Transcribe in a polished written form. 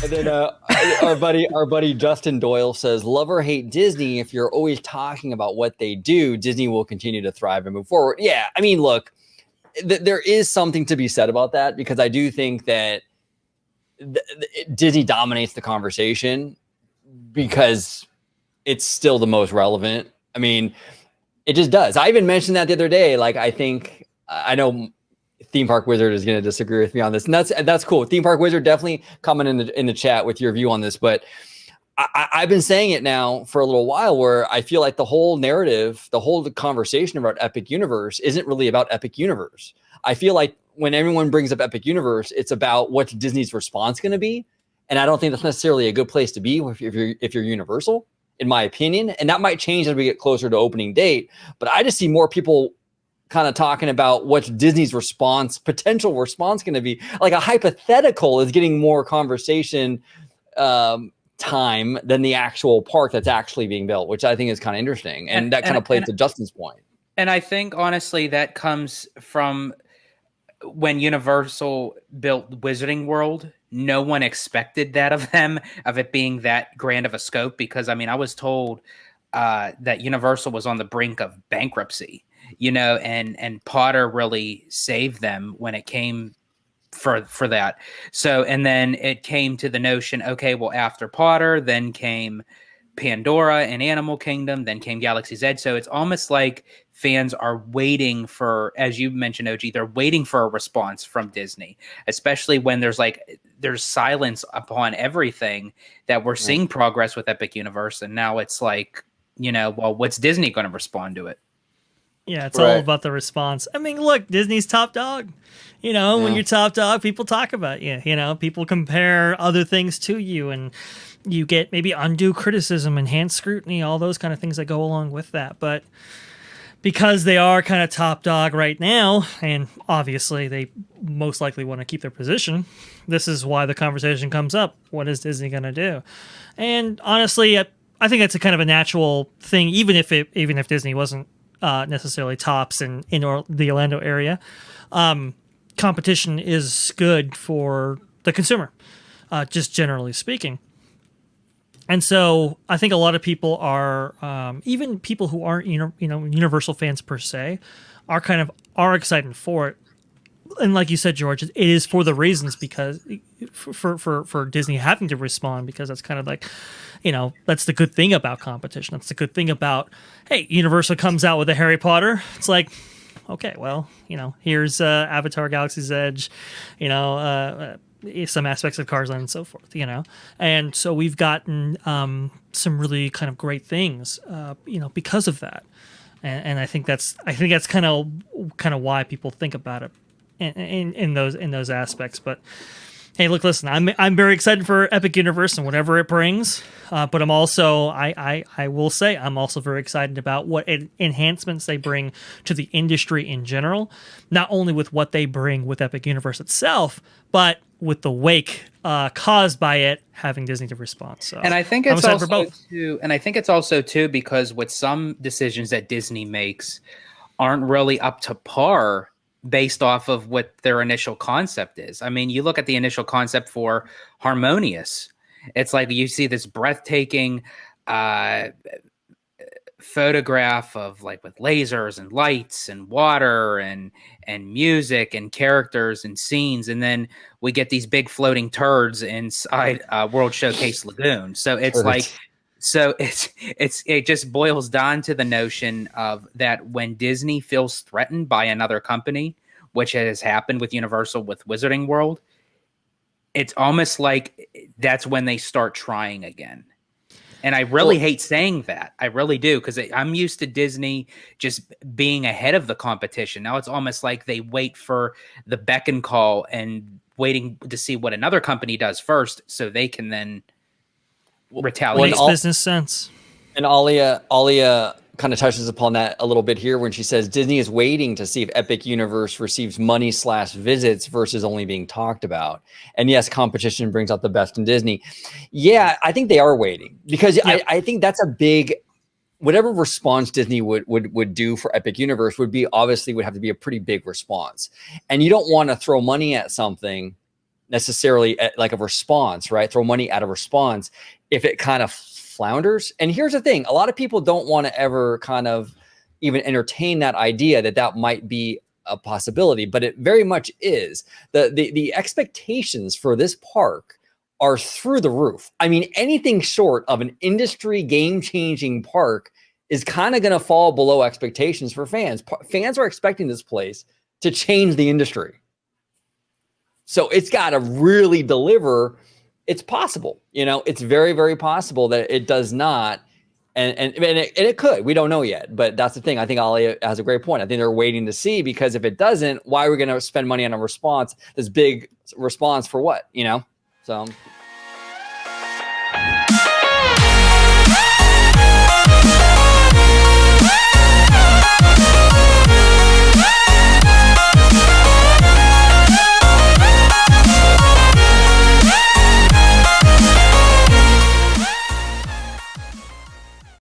And then our buddy Justin Doyle says, love or hate Disney, if you're always talking about what they do, Disney will continue to thrive and move forward. Yeah, I mean, look, there is something to be said about that, because I do think that Disney dominates the conversation because it's still the most relevant. I mean, it just does. I even mentioned that the other day. Like, I know Theme Park Wizard is going to disagree with me on this, and that's cool. Theme Park Wizard, definitely comment in the chat with your view on this. But I've been saying it now for a little while, where I feel like the whole narrative, the whole conversation about Epic Universe isn't really about Epic Universe. I feel like when everyone brings up Epic Universe, it's about what's Disney's response going to be, and I don't think that's necessarily a good place to be if you're Universal, in my opinion. And that might change as we get closer to opening date. But I just see more people kind of talking about what's Disney's potential response going to be. Like, a hypothetical is getting more conversation time than the actual park that's actually being built, which I think is kind of interesting. And that kind of plays to Justin's point. And I think, honestly, that comes from when Universal built Wizarding World. No one expected that of them, of it being that grand of a scope, because, I mean, I was told that Universal was on the brink of bankruptcy, and Potter really saved them when it came for that. So, and then it came to the notion, okay, well, after Potter, then came Pandora and Animal Kingdom, then came Galaxy's Edge. So it's almost like fans are waiting for, as you mentioned, OG, they're waiting for a response from Disney, especially when there's silence upon everything, that we're seeing progress with Epic Universe. And now it's like, well, what's Disney going to respond to it? Yeah, it's all about the response. I mean, look, Disney's top dog. When you're top dog, people talk about you. People compare other things to you, and you get maybe undue criticism, enhanced scrutiny, all those kind of things that go along with that. But because they are kind of top dog right now, and obviously they most likely want to keep their position, this is why the conversation comes up. What is Disney going to do? And honestly, I think it's a kind of a natural thing, even if Disney wasn't necessarily tops in the Orlando area. Competition is good for the consumer, just generally speaking. And so I think a lot of people are, even people who aren't Universal fans per se, are excited for it. And like you said, George, it is for the reasons, because for Disney having to respond, because that's kind of like, that's the good thing about competition. That's the good thing about, hey, Universal comes out with a Harry Potter. It's like, okay, well, here's Avatar, Galaxy's Edge, some aspects of Cars Land and so forth, And so we've gotten some really kind of great things, because of that. And I think that's kind of why people think about it in those aspects. But hey, look, listen, I'm very excited for Epic Universe and whatever it brings. But I'm also, I will say, I'm also very excited about what enhancements they bring to the industry in general. Not only with what they bring with Epic Universe itself, but with the wake caused by it having Disney to respond. So, and I think it's also too, because with some decisions that Disney makes aren't really up to par based off of what their initial concept is. I mean, you look at the initial concept for Harmonious. It's like you see this breathtaking photograph of, like, with lasers and lights and water and music and characters and scenes, and then we get these big floating turds inside World Showcase Lagoon. So it's it just boils down to the notion of that when Disney feels threatened by another company, which has happened with Universal with Wizarding World, it's almost like that's when they start trying again. And I really hate saying that. I really do, because I'm used to Disney just being ahead of the competition. Now it's almost like they wait for the beck and call and waiting to see what another company does first, so they can then retaliate. Makes business sense. And Alia kind of touches upon that a little bit here when she says Disney is waiting to see if Epic Universe receives money/visits versus only being talked about. And yes, competition brings out the best in Disney. Yeah, I think they are waiting, because I think that's a big, whatever response Disney would do for Epic Universe would have to be a pretty big response. And you don't want to throw money at something necessarily like a response, right? Throw money at a response if it kind of flounders. And here's the thing, a lot of people don't want to ever kind of even entertain that idea that that might be a possibility, but it very much is. The expectations for this park are through the roof. I mean, anything short of an industry game-changing park is kind of going to fall below expectations for fans. Fans are expecting this place to change the industry. So it's got to really deliver. It's possible, you know, it's very, very possible that it does not. And it could, we don't know yet, but that's the thing. I think Ali has a great point. I think they're waiting to see, because if it doesn't, why are we going to spend money on a response, this big response for what, you know? So